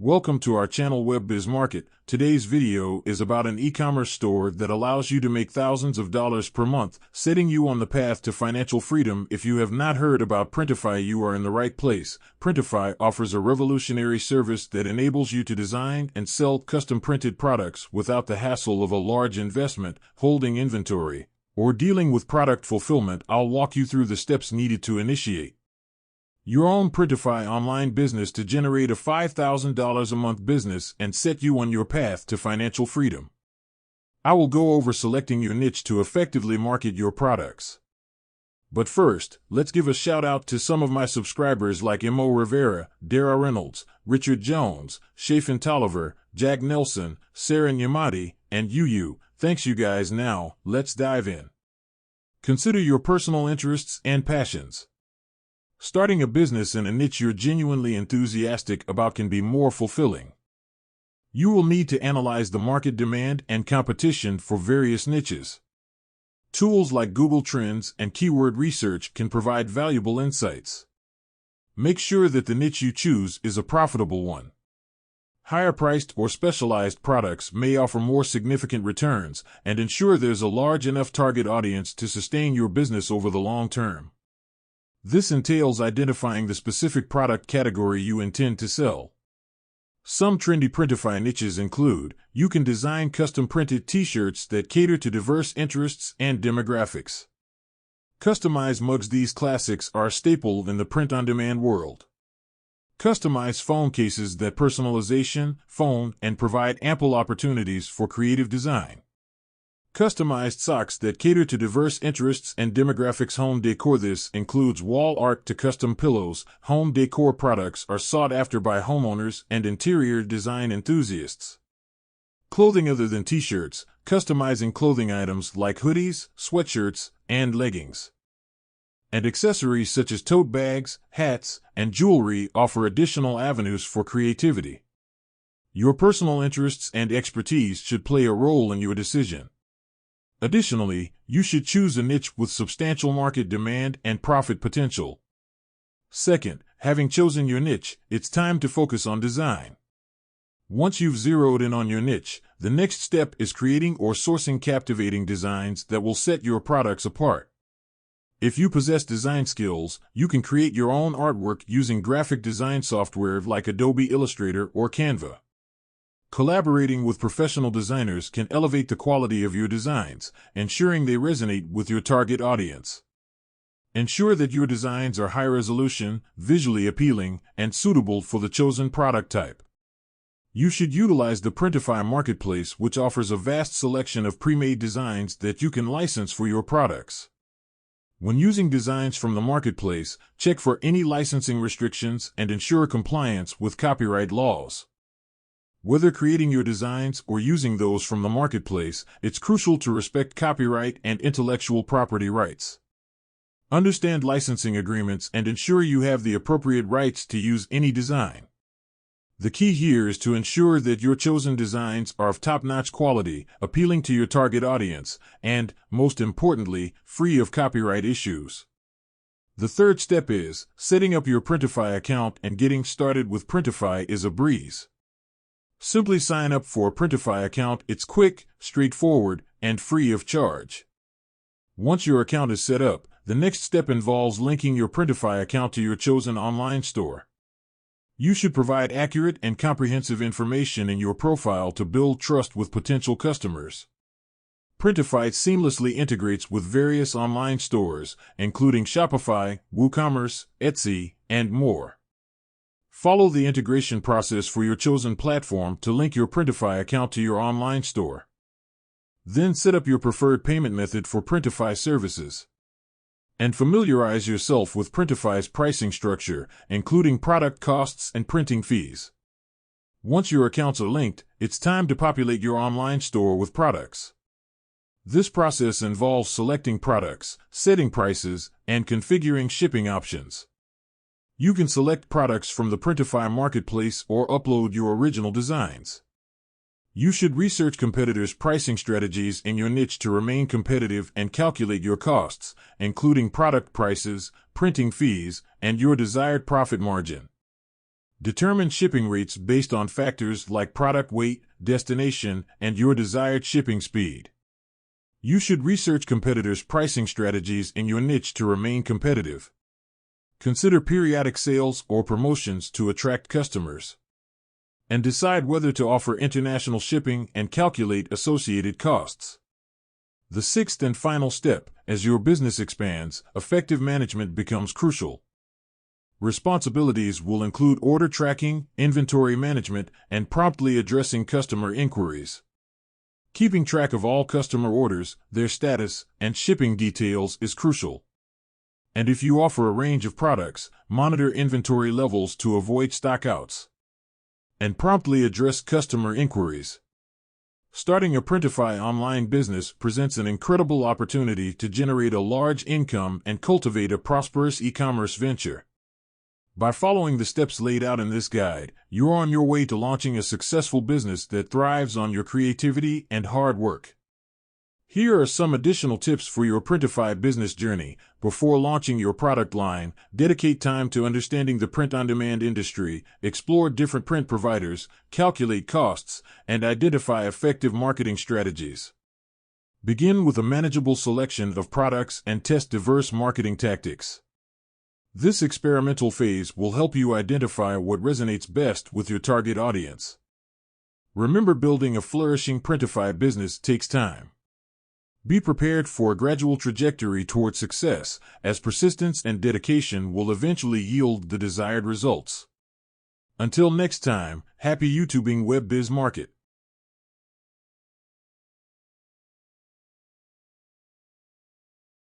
Welcome to our channel Web Biz Market. Today's video is about an e-commerce store that allows you to make thousands of dollars per month, setting you on the path to financial freedom. If you have not heard about Printify, you are in the right place. Printify offers a revolutionary service that enables you to design and sell custom printed products without the hassle of a large investment, holding inventory, or dealing with product fulfillment. I'll walk you through the steps needed to initiate your own Printify online business to generate a $5,000 a month business and set you on your path to financial freedom. I will go over selecting your niche to effectively market your products. But first, let's give a shout out to some of my subscribers like Mo Rivera, Dara Reynolds, Richard Jones, Shafin Tolliver, Jack Nelson, Sarah Nyamati, and Yu. Thanks you guys. Now, let's dive in. Consider your personal interests and passions. Starting a business in a niche you're genuinely enthusiastic about can be more fulfilling. You will need to analyze the market demand and competition for various niches. Tools like Google Trends and keyword research can provide valuable insights. Make sure that the niche you choose is a profitable one. Higher-priced or specialized products may offer more significant returns, and ensure there's a large enough target audience to sustain your business over the long term. This entails identifying the specific product category you intend to sell. Some trendy Printify niches include: you can design custom printed t-shirts that cater to diverse interests and demographics. Customized mugs. These classics are a staple in the print-on-demand world. Customized phone cases that personalization, phone, and provide ample opportunities for creative design. Customized socks that cater to diverse interests and demographics. Home decor. This includes wall art to custom pillows. Home decor products are sought after by homeowners and interior design enthusiasts. Clothing other than t-shirts. Customizing clothing items like hoodies, sweatshirts, and leggings. And accessories such as tote bags, hats, and jewelry offer additional avenues for creativity. Your personal interests and expertise should play a role in your decision. Additionally, you should choose a niche with substantial market demand and profit potential. Second, having chosen your niche, it's time to focus on design. Once you've zeroed in on your niche, the next step is creating or sourcing captivating designs that will set your products apart. If you possess design skills, you can create your own artwork using graphic design software like Adobe Illustrator or Canva. Collaborating with professional designers can elevate the quality of your designs, ensuring they resonate with your target audience. Ensure that your designs are high resolution, visually appealing, and suitable for the chosen product type. You should utilize the Printify marketplace, which offers a vast selection of pre-made designs that you can license for your products. When using designs from the marketplace, check for any licensing restrictions and ensure compliance with copyright laws. Whether creating your designs or using those from the marketplace, it's crucial to respect copyright and intellectual property rights. Understand licensing agreements and ensure you have the appropriate rights to use any design. The key here is to ensure that your chosen designs are of top-notch quality, appealing to your target audience, and, most importantly, free of copyright issues. The third step is setting up your Printify account, and getting started with Printify is a breeze. Simply sign up for a Printify account. It's quick, straightforward, and free of charge. Once your account is set up, the next step involves linking your Printify account to your chosen online store. You should provide accurate and comprehensive information in your profile to build trust with potential customers. Printify seamlessly integrates with various online stores, including Shopify, WooCommerce, Etsy, and more. Follow the integration process for your chosen platform to link your Printify account to your online store. Then set up your preferred payment method for Printify services. And familiarize yourself with Printify's pricing structure, including product costs and printing fees. Once your accounts are linked, it's time to populate your online store with products. This process involves selecting products, setting prices, and configuring shipping options. You can select products from the Printify marketplace or upload your original designs. You should research competitors' pricing strategies in your niche to remain competitive and calculate your costs, including product prices, printing fees, and your desired profit margin. Determine shipping rates based on factors like product weight, destination, and your desired shipping speed. You should research competitors' pricing strategies in your niche to remain competitive. Consider periodic sales or promotions to attract customers. And decide whether to offer international shipping and calculate associated costs. The sixth and final step, as your business expands, effective management becomes crucial. Responsibilities will include order tracking, inventory management, and promptly addressing customer inquiries. Keeping track of all customer orders, their status, and shipping details is crucial. And if you offer a range of products, monitor inventory levels to avoid stockouts. And promptly address customer inquiries. Starting a Printify online business presents an incredible opportunity to generate a large income and cultivate a prosperous e-commerce venture. By following the steps laid out in this guide, you're on your way to launching a successful business that thrives on your creativity and hard work. Here are some additional tips for your Printify business journey. Before launching your product line, dedicate time to understanding the print-on-demand industry, explore different print providers, calculate costs, and identify effective marketing strategies. Begin with a manageable selection of products and test diverse marketing tactics. This experimental phase will help you identify what resonates best with your target audience. Remember, building a flourishing Printify business takes time. Be prepared for a gradual trajectory toward success, as persistence and dedication will eventually yield the desired results. Until next time, happy YouTubing Web Biz Market.